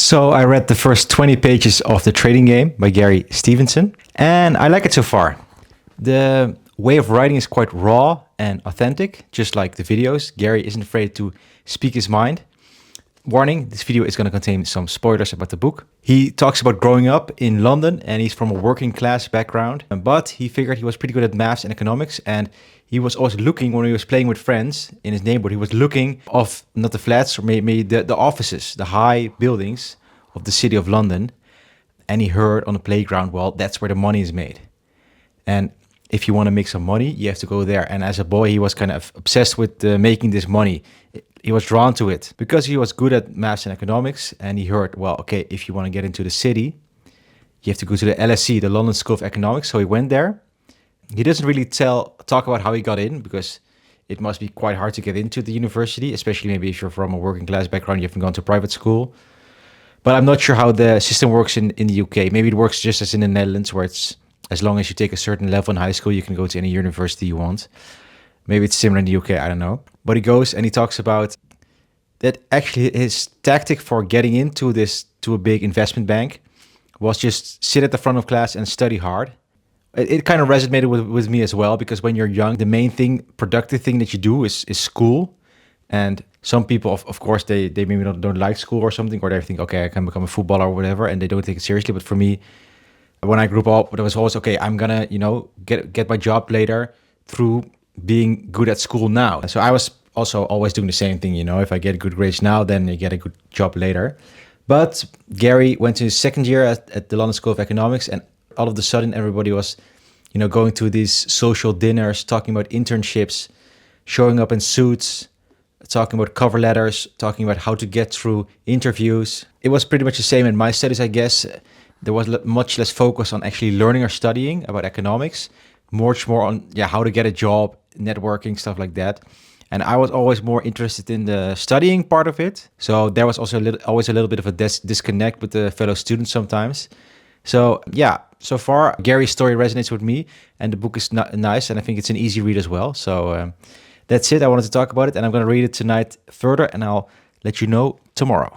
So I read the first 20 pages of The Trading Game by Gary Stevensons, and I like it so far. The way of writing is quite raw and authentic, just like the videos. Gary isn't afraid to speak his mind. Warning, this video is going to contain some spoilers about the book. He talks about growing up in London, and he's from a working class background, but he figured he was pretty good at maths and economics, and he was always looking, when he was playing with friends in his neighborhood, he was looking of not the flats or maybe the offices, the high buildings of the city of London, and he heard on the playground, well, that's where the money is made. And if you want to make some money, you have to go there. And as a boy, he was kind of obsessed with making this money. He was drawn to it because he was good at maths and economics. And he heard, well, okay, if you want to get into the city, you have to go to the LSE, the London School of Economics. So he went there. He doesn't really talk about how he got in, because it must be quite hard to get into the university, especially maybe if you're from a working class background, you haven't gone to private school. But I'm not sure how the system works in the UK. Maybe it works just as in the Netherlands, where it's as long as you take a certain level in high school, you can go to any university you want. Maybe it's similar in the UK, I don't know. But he goes and he talks about that actually his tactic for getting into to a big investment bank was just sit at the front of class and study hard. It kind of resonated with me as well, because when you're young, the main thing, productive thing that you do is school. And some people, of course, they maybe don't like school or something, or they think, okay, I can become a footballer or whatever, and they don't take it seriously. But for me, when I grew up, it was always, okay, I'm gonna, get my job later through being good at school now. So I was also always doing the same thing, if I get good grades now, then you get a good job later. But Gary went to his second year at the London School of Economics, and all of a sudden everybody was, going to these social dinners, talking about internships, showing up in suits, talking about cover letters, talking about how to get through interviews. It was pretty much the same in my studies, I guess. There was much less focus on actually learning or studying about economics, much more on how to get a job, networking, stuff like that. And I was always more interested in the studying part of it. So there was also always a little bit of a disconnect with the fellow students sometimes. So so far Gary's story resonates with me, and the book is nice, and I think it's an easy read as well. So that's it. I wanted to talk about it, and I'm going to read it tonight further, and I'll let you know tomorrow.